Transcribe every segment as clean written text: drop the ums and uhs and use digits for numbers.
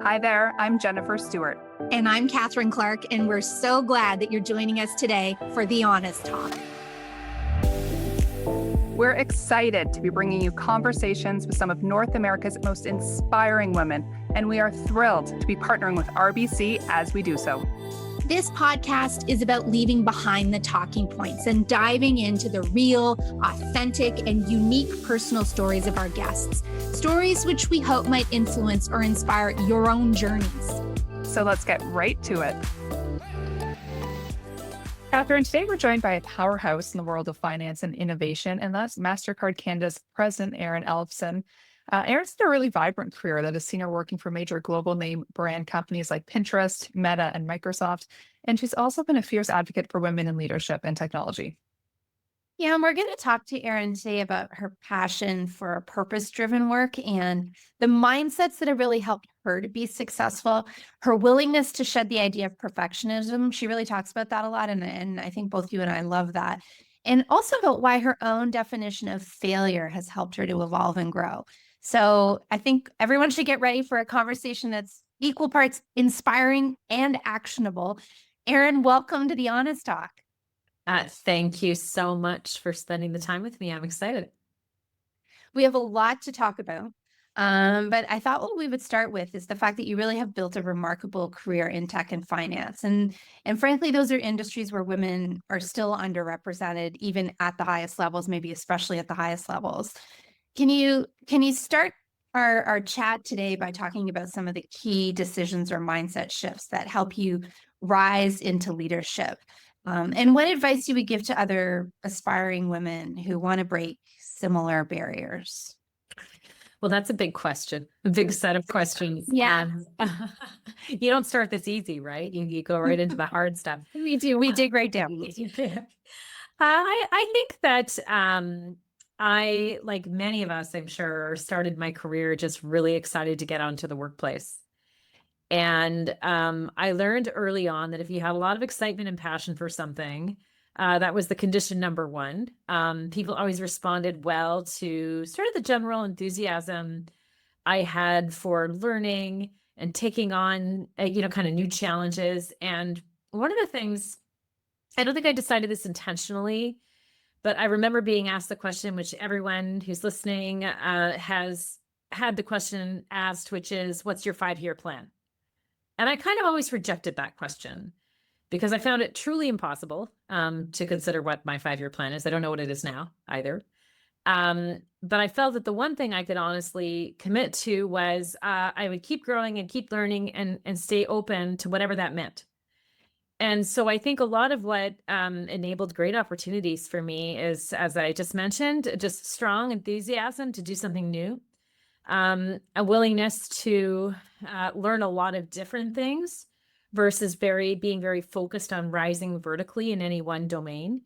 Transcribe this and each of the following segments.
Hi there, I'm Jennifer Stewart. And I'm Catherine Clark, and we're so glad that you're joining us today for The Honest Talk. We're excited to be bringing you conversations with some of North America's most inspiring women, and we are thrilled to be partnering with RBC as we do so. This podcast is about leaving behind the talking points and diving into the real, authentic, and unique personal stories of our guests. Stories which we hope might influence or inspire your own journeys. So let's get right to it. Catherine, today we're joined by a powerhouse in the world of finance and innovation, and that's Mastercard Canada's president, Erin Elofson. Erin's had a really vibrant career that has seen her working for major global name brand companies like Pinterest, Meta, and Microsoft. And she's also been a fierce advocate for women in leadership and technology. Yeah, and we're going to talk to Erin today about her passion for purpose-driven work and the mindsets that have really helped her to be successful, her willingness to shed the idea of perfectionism. She really talks about that a lot, and I think both you and I love that. And also about why her own definition of failure has helped her to evolve and grow. So I think everyone should get ready for a conversation that's equal parts inspiring and actionable. Erin, welcome to The Honest Talk. Thank you so much for spending the time with me. I'm excited. We have a lot to talk about, but I thought what we would start with is the fact that you really have built a remarkable career in tech and finance. And frankly, those are industries where women are still underrepresented, even at the highest levels, maybe especially at the highest levels. Can you start our chat today by talking about some of the key decisions or mindset shifts that help you rise into leadership? And what advice you would give to other aspiring women who want to break similar barriers? Well, that's a big question, a big set of questions. Yeah. You don't start this easy, right? You go right into the hard stuff. We do. We dig right down. I think that I, like many of us, I'm sure, started my career just really excited to get onto the workplace. And I learned early on that if you had a lot of excitement and passion for something, that was the condition number one. People always responded well to sort of the general enthusiasm I had for learning and taking on, kind of new challenges. And one of the things, I don't think I decided this intentionally, but I remember being asked the question, which everyone who's listening has had the question asked, which is, what's your 5-year plan? And I kind of always rejected that question because I found it truly impossible to consider what my 5-year plan is. I don't know what it is now either. But I felt that the one thing I could honestly commit to was I would keep growing and keep learning and stay open to whatever that meant. And so I think a lot of what enabled great opportunities for me is, as I just mentioned, just strong enthusiasm to do something new. A willingness to learn a lot of different things versus being very focused on rising vertically in any one domain.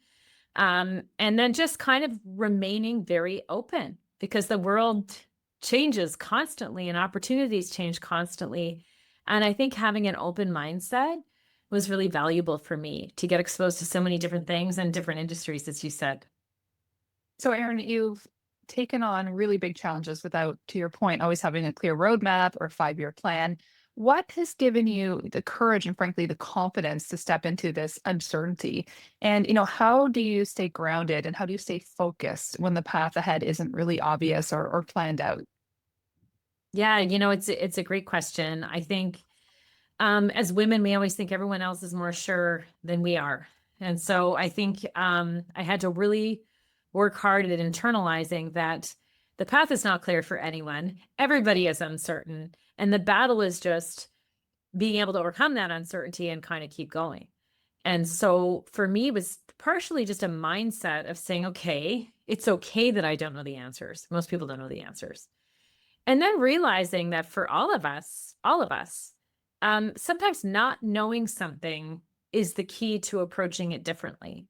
And then just kind of remaining very open because the world changes constantly and opportunities change constantly. And I think having an open mindset was really valuable for me to get exposed to so many different things and different industries, as you said. So, Erin, you've taken on really big challenges without, to your point, always having a clear roadmap or 5-year plan. What has given you the courage and frankly, the confidence to step into this uncertainty? And, how do you stay grounded and how do you stay focused when the path ahead isn't really obvious or planned out? Yeah, it's a great question. I think as women, we always think everyone else is more sure than we are. And so I think I had to really work hard at internalizing that the path is not clear for anyone. Everybody is uncertain. And the battle is just being able to overcome that uncertainty and kind of keep going. And so for me, it was partially just a mindset of saying, okay, it's okay that I don't know the answers. Most people don't know the answers. And then realizing that for all of us, sometimes not knowing something is the key to approaching it differently.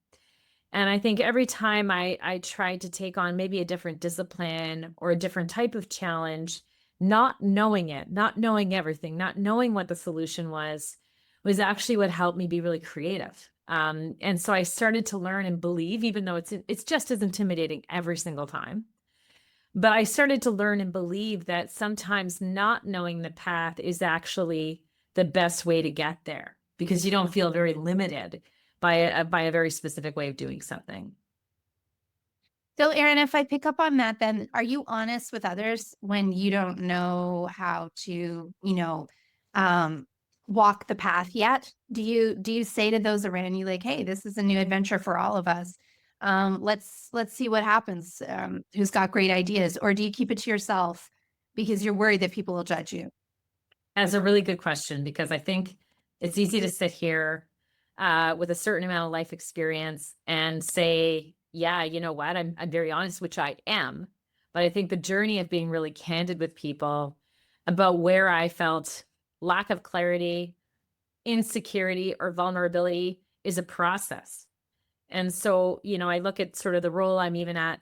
And I think every time I tried to take on maybe a different discipline or a different type of challenge, not knowing it, not knowing everything, not knowing what the solution was actually what helped me be really creative. And so I started to learn and believe, even though it's just as intimidating every single time. But I started to learn and believe that sometimes not knowing the path is actually the best way to get there, because you don't feel very limited by a very specific way of doing something. So, Erin, if I pick up on that, then are you honest with others when you don't know how to, um, walk the path yet? Do you say to those around you like, "Hey, this is a new adventure for all of us. Let's see what happens. Who's got great ideas?" Or do you keep it to yourself because you're worried that people will judge you? That's a really good question, because I think it's easy to sit here with a certain amount of life experience and say, yeah, you know what, I'm very honest, which I am. But I think the journey of being really candid with people about where I felt lack of clarity, insecurity, or vulnerability is a process. And so, I look at sort of the role I'm even at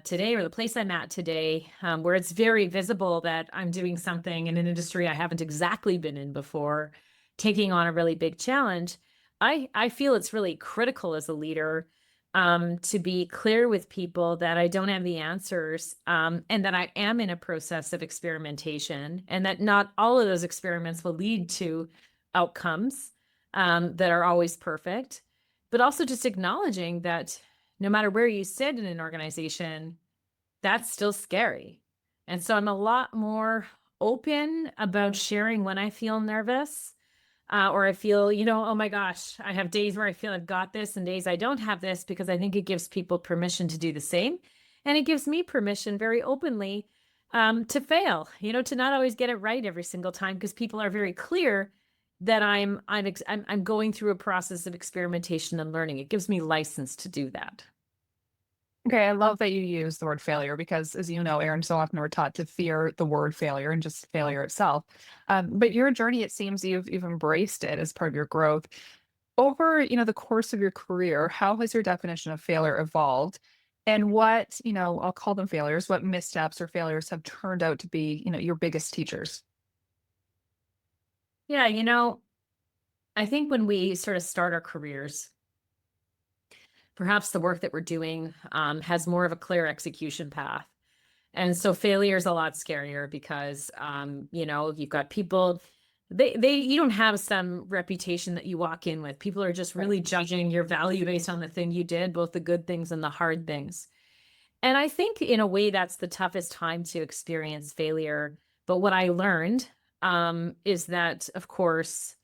today, or the place I'm at today, where it's very visible that I'm doing something in an industry I haven't exactly been in before, taking on a really big challenge. I feel it's really critical as a leader, to be clear with people that I don't have the answers, and that I am in a process of experimentation, and that not all of those experiments will lead to outcomes that are always perfect, but also just acknowledging that no matter where you sit in an organization, that's still scary. And so I'm a lot more open about sharing when I feel nervous, or I feel, oh my gosh, I have days where I feel I've got this and days I don't have this, because I think it gives people permission to do the same. And it gives me permission very openly to fail, to not always get it right every single time, because people are very clear that I'm going through a process of experimentation and learning. It gives me license to do that. Okay, I love that you use the word failure because, as you know, Aaron, so often we're taught to fear the word failure and just failure itself. But your journey, it seems you've embraced it as part of your growth. Over, the course of your career, how has your definition of failure evolved? And what, I'll call them failures, what missteps or failures have turned out to be, your biggest teachers? Yeah, I think when we sort of start our careers, perhaps the work that we're doing has more of a clear execution path. And so failure is a lot scarier because, you've got people, you don't have some reputation that you walk in with. People are just really judging your value based on the thing you did, both the good things and the hard things. And I think in a way that's the toughest time to experience failure. But what I learned is that, of course,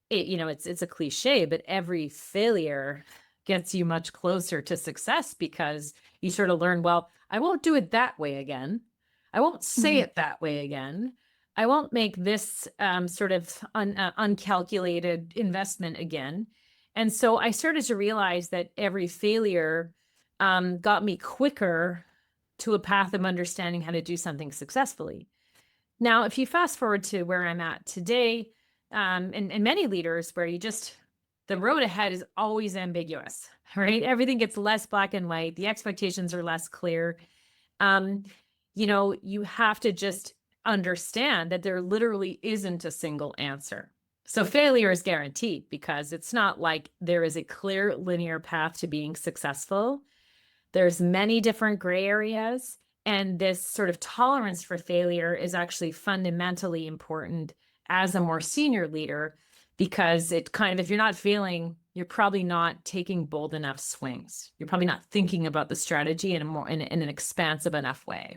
it's a cliche, but every failure gets you much closer to success, because you sort of learn, well, I won't do it that way again. I won't say Mhm. it that way again. I won't make this sort of uncalculated investment again. And so I started to realize that every failure got me quicker to a path of understanding how to do something successfully. Now, if you fast forward to where I'm at today, and many leaders where the road ahead is always ambiguous, right? Everything gets less black and white. The expectations are less clear. Um, you have to just understand that there literally isn't a single answer. So failure is guaranteed, because it's not like there is a clear linear path to being successful. There's many different gray areas, and this sort of tolerance for failure is actually fundamentally important as a more senior leader, because it kind of, if you're not failing, you're probably not taking bold enough swings. You're probably not thinking about the strategy in an expansive enough way.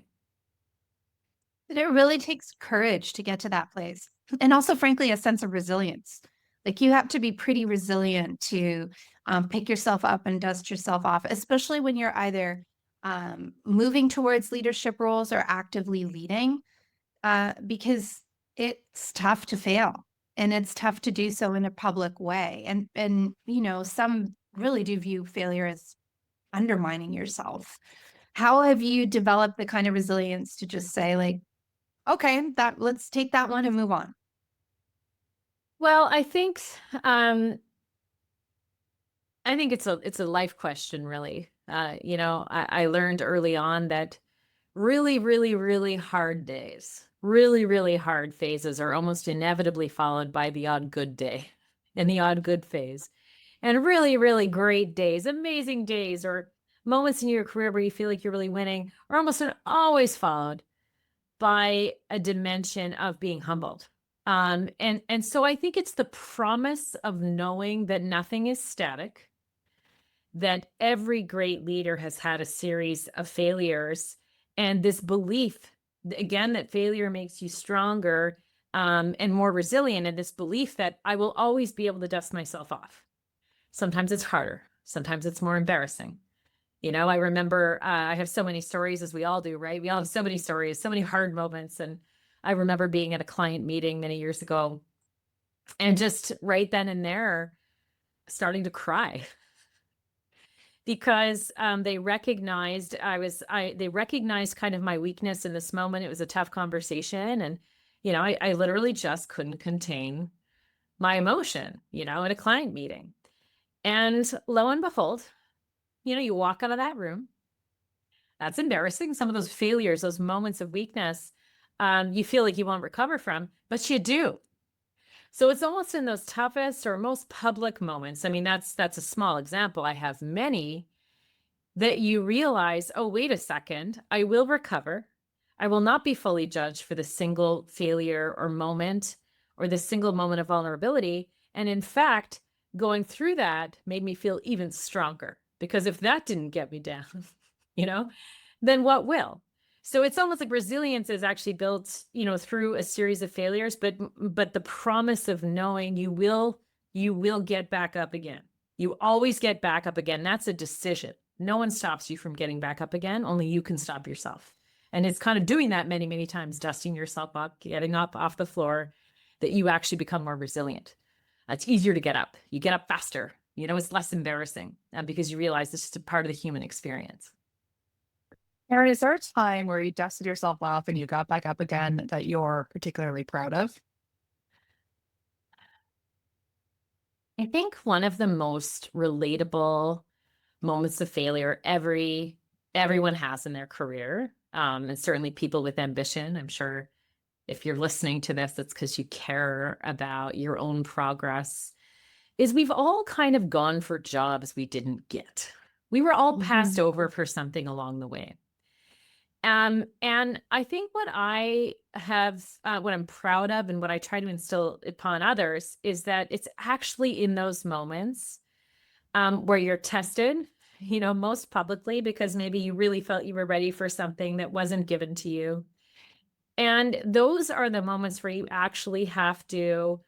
But it really takes courage to get to that place. And also, frankly, a sense of resilience. Like you have to be pretty resilient to pick yourself up and dust yourself off, especially when you're either moving towards leadership roles or actively leading, because it's tough to fail and it's tough to do so in a public way. And some really do view failure as undermining yourself. How have you developed the kind of resilience to just say, like, okay, that let's take that one and move on? Well, um, I think it's a life question, really. I learned early on that really, really, really hard days, really, really hard phases are almost inevitably followed by the odd good day and the odd good phase. And really, really great days, amazing days, or moments in your career where you feel like you're really winning are almost always followed by a dimension of being humbled. And so I think it's the promise of knowing that nothing is static, that every great leader has had a series of failures, and this belief, again, that failure makes you stronger and more resilient, and this belief that I will always be able to dust myself off. Sometimes it's harder. Sometimes it's more embarrassing. I remember I have so many stories, as we all do, right? We all have so many stories, so many hard moments. And I remember being at a client meeting many years ago and just right then and there starting to cry because they recognized they recognized kind of my weakness in this moment. It was a tough conversation. And, I literally just couldn't contain my emotion, at a client meeting. And lo and behold, you walk out of that room. That's embarrassing. Some of those failures, those moments of weakness, you feel like you won't recover from, but you do. So it's almost in those toughest or most public moments. I mean, that's a small example. I have many that you realize, oh, wait a second, I will recover. I will not be fully judged for the single failure or moment or the single moment of vulnerability. And in fact, going through that made me feel even stronger, because if that didn't get me down, then what will? So it's almost like resilience is actually built, through a series of failures, but the promise of knowing you will get back up again. You always get back up again. That's a decision. No one stops you from getting back up again. Only you can stop yourself. And it's kind of doing that many, many times, dusting yourself up, getting up off the floor, that you actually become more resilient. It's easier to get up. You get up faster. It's less embarrassing because you realize it's just a part of the human experience. Erin, is there a time where you dusted yourself off and you got back up again that you're particularly proud of? I think one of the most relatable moments of failure everyone has in their career, and certainly people with ambition. I'm sure if you're listening to this, it's because you care about your own progress, is we've all kind of gone for jobs we didn't get. We were all passed over for something along the way. And I think what I have, what I'm proud of and what I try to instill upon others is that it's actually in those moments where you're tested, most publicly, because maybe you really felt you were ready for something that wasn't given to you. And those are the moments where you actually have to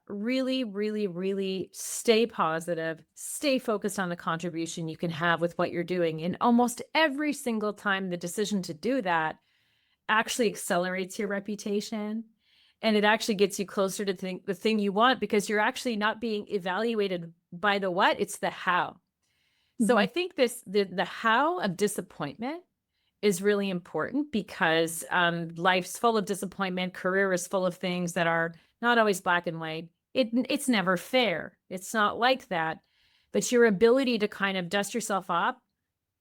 really, really, really stay positive, stay focused on the contribution you can have with what you're doing. And almost every single time, the decision to do that actually accelerates your reputation. And it actually gets you closer to the thing you want, because you're actually not being evaluated by the what, it's the how. So I think the how of disappointment is really important, because life's full of disappointment. Career is full of things that are not always black and white. It's never fair. It's not like that. But your ability to kind of dust yourself off,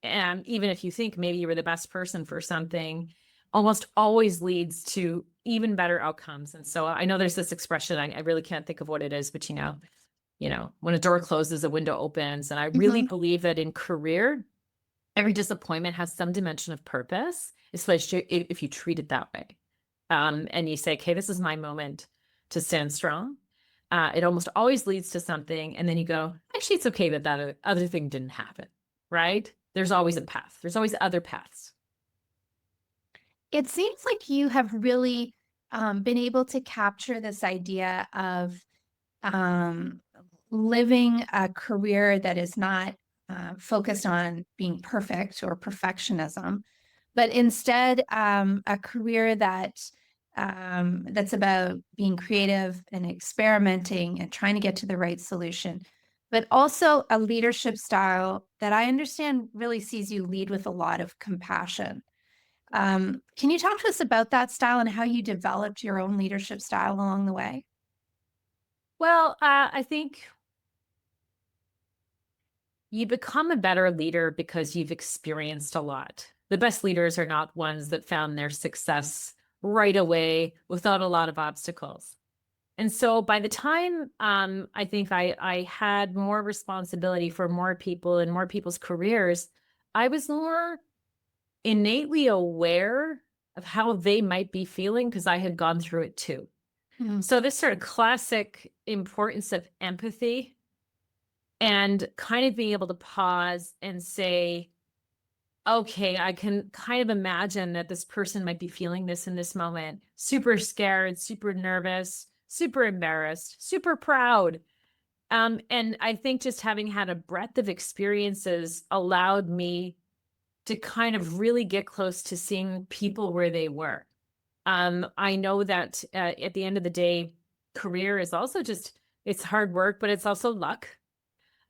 and even if you think maybe you were the best person for something, almost always leads to even better outcomes. And so I know there's this expression, I really can't think of what it is, but when a door closes, a window opens. And I really believe that in career, every disappointment has some dimension of purpose, especially if you treat it that way. And you say, okay, this is my moment to stand strong. It almost always leads to something. And then you go, actually, it's okay that other thing didn't happen, right? There's always a path. There's always other paths. It seems like you have really been able to capture this idea of living a career that is not focused on being perfect or perfectionism, but instead a career that's about being creative and experimenting and trying to get to the right solution, but also a leadership style that I understand really sees you lead with a lot of compassion. Can you talk to us about that style and how you developed your own leadership style along the way? Well, I think you become a better leader because you've experienced a lot. The best leaders are not ones that found their success right away without a lot of obstacles. And so by the time I think I had more responsibility for more people and more people's careers, I was more innately aware of how they might be feeling because I had gone through it too. Mm. So this sort of classic importance of empathy and kind of being able to pause and say, okay, I can kind of imagine that this person might be feeling this in this moment. Super scared, super nervous, super embarrassed, super proud. And I think just having had a breadth of experiences allowed me to kind of really get close to seeing people where they were. I know that at the end of the day, career is also just, it's hard work, but it's also luck.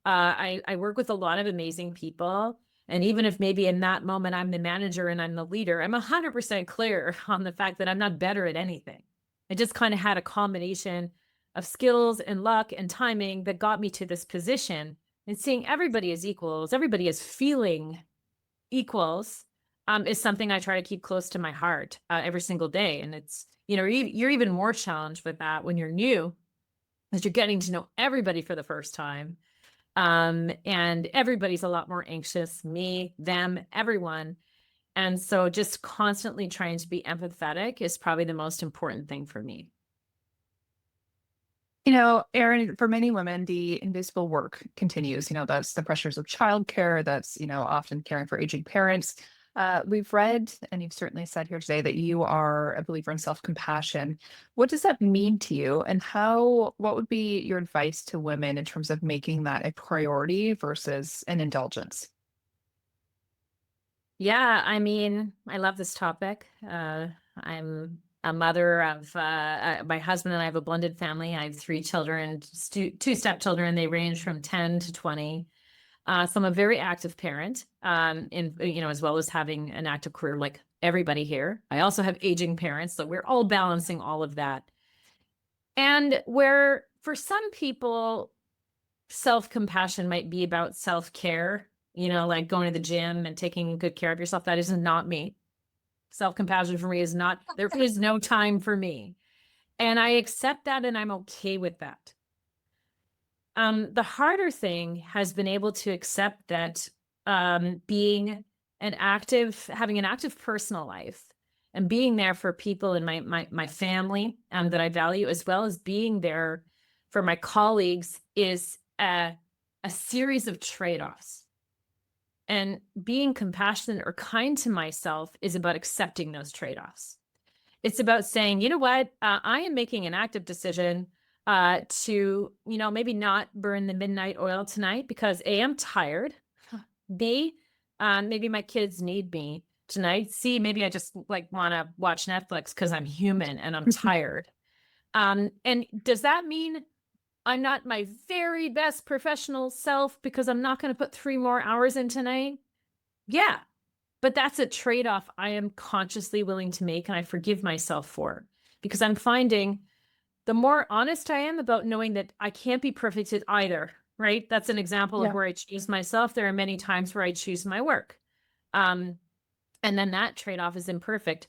I work with a lot of amazing people. And even if maybe in that moment I'm the manager and I'm the leader, I'm 100% clear on the fact that I'm not better at anything. I just kind of had a combination of skills and luck and timing that got me to this position. And seeing everybody as equals, everybody as feeling equals, is something I try to keep close to my heart every single day. And it's, you're even more challenged with that when you're new, as you're getting to know everybody for the first time. And everybody's a lot more anxious, me, them, everyone. And so just constantly trying to be empathetic is probably the most important thing for me. Erin, for many women, the invisible work continues. That's the pressures of childcare. That's, often caring for aging parents. We've read, and you've certainly said here today, that you are a believer in self-compassion. What does that mean to you? And what would be your advice to women in terms of making that a priority versus an indulgence? Yeah, I mean, I love this topic. I'm a mother of my husband and I have a blended family. I have 3 children, two stepchildren. They range from 10 to 20. So I'm a very active parent, as well as having an active career like everybody here. I also have aging parents, so we're all balancing all of that. And where for some people, self-compassion might be about self-care, like going to the gym and taking good care of yourself. That is not me. Self-compassion for me is not, there is no time for me. And I accept that and I'm okay with that. The harder thing has been able to accept that having an active personal life and being there for people in my family that I value, as well as being there for my colleagues, is a series of trade-offs. And being compassionate or kind to myself is about accepting those trade-offs. It's about saying, you know what, I am making an active decision to, maybe not burn the midnight oil tonight because A, I'm tired. B, maybe my kids need me tonight. C, maybe I just want to watch Netflix because I'm human and I'm tired. And does that mean I'm not my very best professional self because I'm not going to put 3 more hours in tonight? Yeah, but that's a trade-off I am consciously willing to make and I forgive myself for, because I'm finding the more honest I am about knowing that I can't be perfect at either, right? That's an example of Yeah. where I choose myself. There are many times where I choose my work. And then that trade-off is imperfect.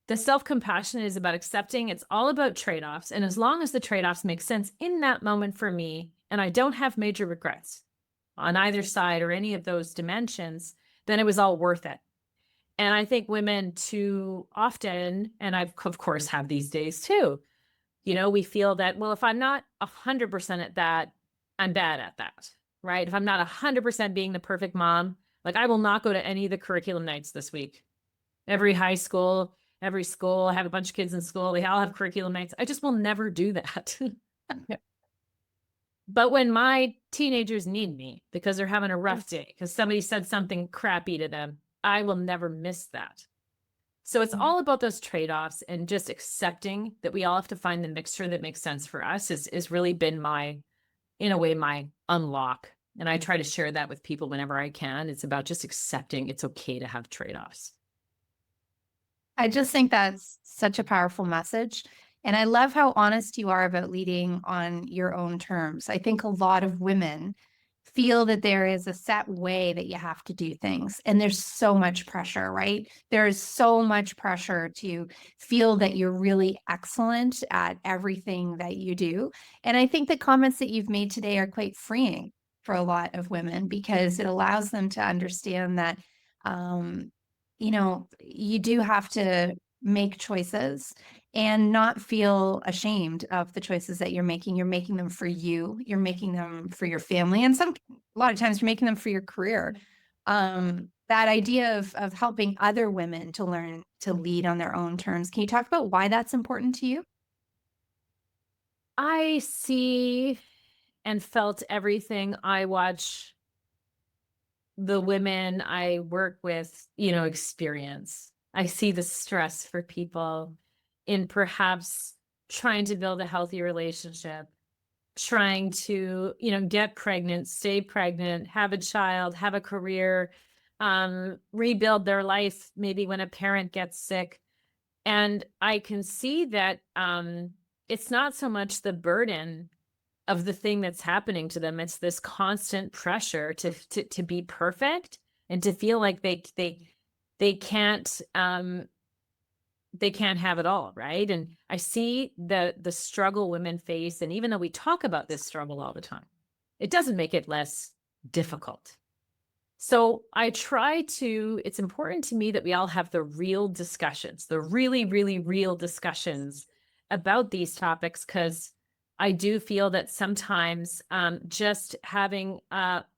The self-compassion is about accepting it's all about trade-offs. And as long as the trade-offs make sense in that moment for me, and I don't have major regrets on either side or any of those dimensions, then it was all worth it. And I think women too often, and I of course have these days too, we feel that, well, if I'm not 100% at that, I'm bad at that, right? If I'm not 100% being the perfect mom, like I will not go to any of the curriculum nights this week. Every high school, every school, I have a bunch of kids in school. They all have curriculum nights. I just will never do that. Yeah. But when my teenagers need me because they're having a rough day, because somebody said something crappy to them, I will never miss that. So it's all about those trade-offs and just accepting that we all have to find the mixture that makes sense for us is really been in a way, my unlock. And I try to share that with people whenever I can. It's about just accepting it's okay to have trade-offs. I just think that's such a powerful message. And I love how honest you are about leading on your own terms. I think a lot of women feel that there is a set way that you have to do things. And there's so much pressure, right? There is so much pressure to feel that you're really excellent at everything that you do. And I think the comments that you've made today are quite freeing for a lot of women, because it allows them to understand that, you do have to make choices and not feel ashamed of the choices that you're making. You're making them for you. You're making them for your family. And a lot of times you're making them for your career. That idea of helping other women to learn to lead on their own terms. Can you talk about why that's important to you? I see and felt everything. I watch the women I work with, experience. I see the stress for people in perhaps trying to build a healthy relationship, trying to, get pregnant, stay pregnant, have a child, have a career, rebuild their life, maybe when a parent gets sick. And I can see that it's not so much the burden of the thing that's happening to them. It's this constant pressure to be perfect and to feel like they can't have it all, right? And I see the struggle women face. And even though we talk about this struggle all the time, it doesn't make it less difficult. So it's important to me that we all have the real discussions, the really, really real discussions about these topics, because I do feel that sometimes just having,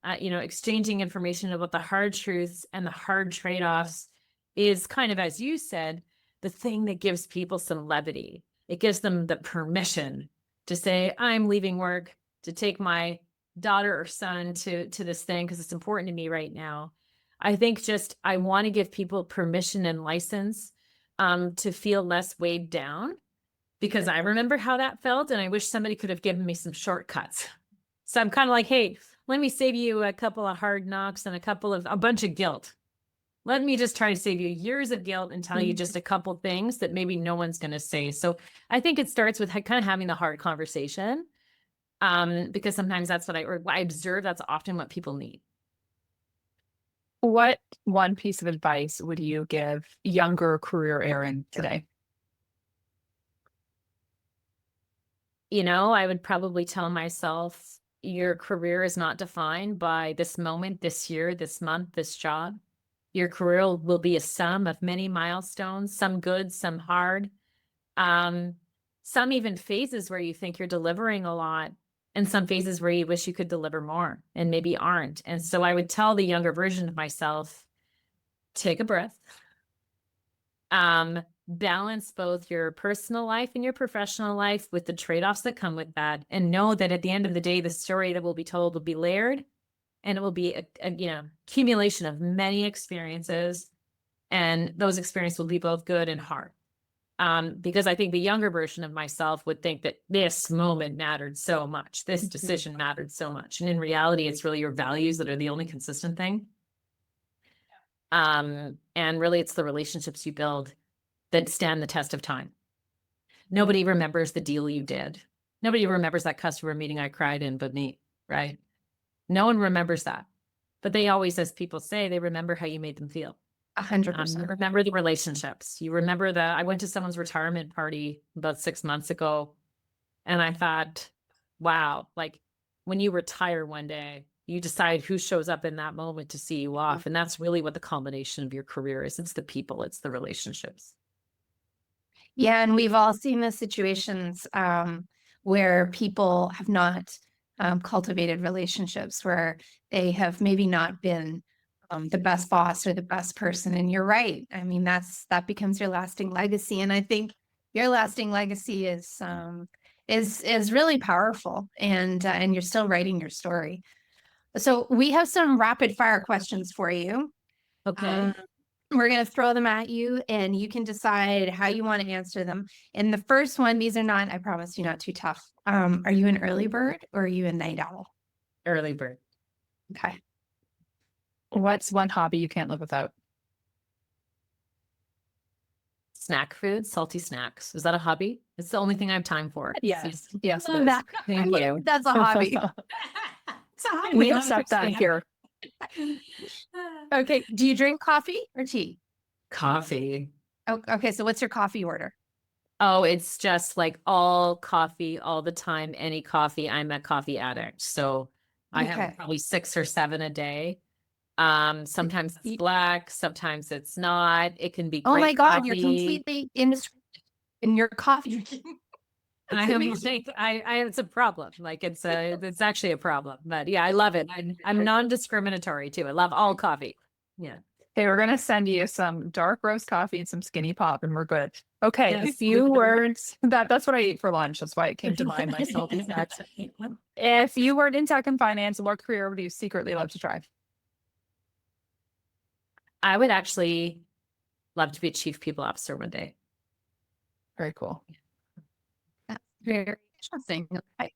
exchanging information about the hard truths and the hard trade-offs is kind of, as you said, the thing that gives people some levity. It gives them the permission to say, I'm leaving work to take my daughter or son to this thing because it's important to me right now. I think I want to give people permission and license to feel less weighed down, because I remember how that felt, and I wish somebody could have given me some shortcuts. So I'm kind of like, hey, let me save you a couple of hard knocks and a bunch of guilt. Let me just try to save you years of guilt and tell you just a couple things that maybe no one's going to say. So I think it starts with kind of having the hard conversation, because sometimes that's what I observe. That's often what people need. What one piece of advice would you give younger career Erin today? I would probably tell myself, your career is not defined by this moment, this year, this month, this job. Your career will be a sum of many milestones, some good, some hard, some even phases where you think you're delivering a lot, and some phases where you wish you could deliver more and maybe aren't. And so I would tell the younger version of myself, take a breath, balance both your personal life and your professional life with the trade-offs that come with that, and know that at the end of the day, the story that will be told will be layered, and it will be a accumulation of many experiences, and those experiences will be both good and hard. Because I think the younger version of myself would think that this moment mattered so much, this decision mattered so much, and in reality, it's really your values that are the only consistent thing. And really, it's the relationships you build that stand the test of time. Nobody remembers the deal you did. Nobody remembers that customer meeting I cried in but me, right? No one remembers that. But they always, as people say, they remember how you made them feel. 100%. Remember the relationships. You remember I went to someone's retirement party about 6 months ago, and I thought, wow, like when you retire one day, you decide who shows up in that moment to see you off. And that's really what the culmination of your career is. It's the people, it's the relationships. Yeah, and we've all seen the situations where people have not cultivated relationships, where they have maybe not been the best boss or the best person. And you're right. I mean, that becomes your lasting legacy. And I think your lasting legacy is really powerful, and you're still writing your story. So we have some rapid fire questions for you. Okay. We're going to throw them at you, and you can decide how you want to answer them. And the first one, these are not, I promise you, not too tough. Are you an early bird or are you a night owl? Early bird. Okay. What's one hobby you can't live without? Snack food, salty snacks. Is that a hobby? It's the only thing I have time for. Yes. Yes. Love that. Thank you. That's a hobby. We accept that here. Okay. Do you drink coffee or tea? Coffee. Oh, okay. So what's your coffee order? Oh, it's just like all coffee all the time, any coffee. I'm a coffee addict. So I Okay. have probably 6 or 7 a day. Sometimes it's black, sometimes it's not. It can be Oh my great God, you're coffee. completely in your coffee drinking. I have it's a problem. Like it's actually a problem. But yeah, I love it. I'm non-discriminatory too. I love all coffee. Yeah. Okay, we're gonna send you some dark roast coffee and some skinny pop, and we're good. Okay, a Yes. few words. That's what I ate for lunch. That's why it came to mind. My salty snacks. If you weren't in tech and finance, what career would you secretly love to try? I would actually love to be a chief people officer one day. Very cool. That's very interesting. I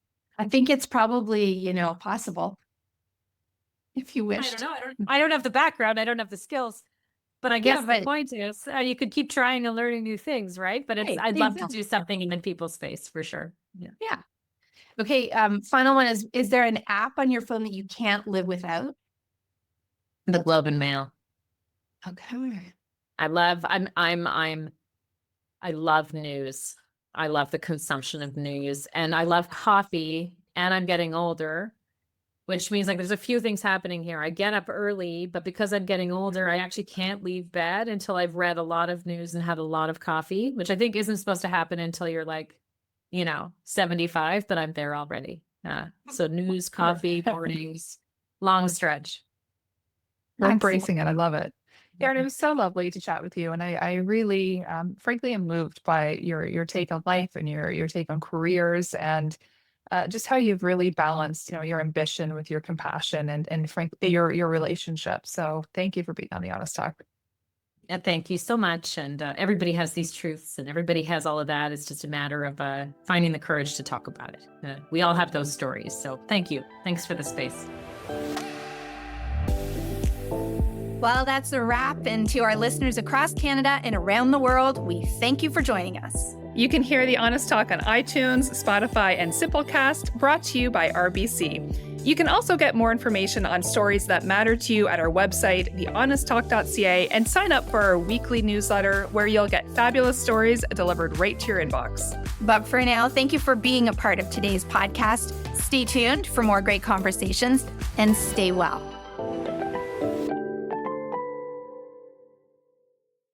think it's probably, possible if you I wished. don't know. I don't have the background. I don't have the skills. But I guess the point is you could keep trying and learning new things, right? But I'd love to do something in people's face for sure. Yeah. Yeah. Okay. Final one is there an app on your phone that you can't live without? The Globe and Mail. Okay. I love news. I love the consumption of news, and I love coffee, and I'm getting older, which means like there's a few things happening here. I get up early, but because I'm getting older, I actually can't leave bed until I've read a lot of news and had a lot of coffee, which I think isn't supposed to happen until you're like, 75, but I'm there already. So news, coffee, mornings, long stretch. We're embracing it. I love it. Erin, it was so lovely to chat with you. And I really, frankly, am moved by your take on life and your take on careers and just how you've really balanced, your ambition with your compassion and frankly, your relationship. So thank you for being on The Honest Talk. And thank you so much. And everybody has these truths and everybody has all of that. It's just a matter of finding the courage to talk about it. We all have those stories. So thank you. Thanks for the space. Well, that's a wrap. And to our listeners across Canada and around the world, we thank you for joining us. You can hear The Honest Talk on iTunes, Spotify, and Simplecast, brought to you by RBC. You can also get more information on stories that matter to you at our website, thehonesttalk.ca, and sign up for our weekly newsletter where you'll get fabulous stories delivered right to your inbox. But for now, thank you for being a part of today's podcast. Stay tuned for more great conversations and stay well.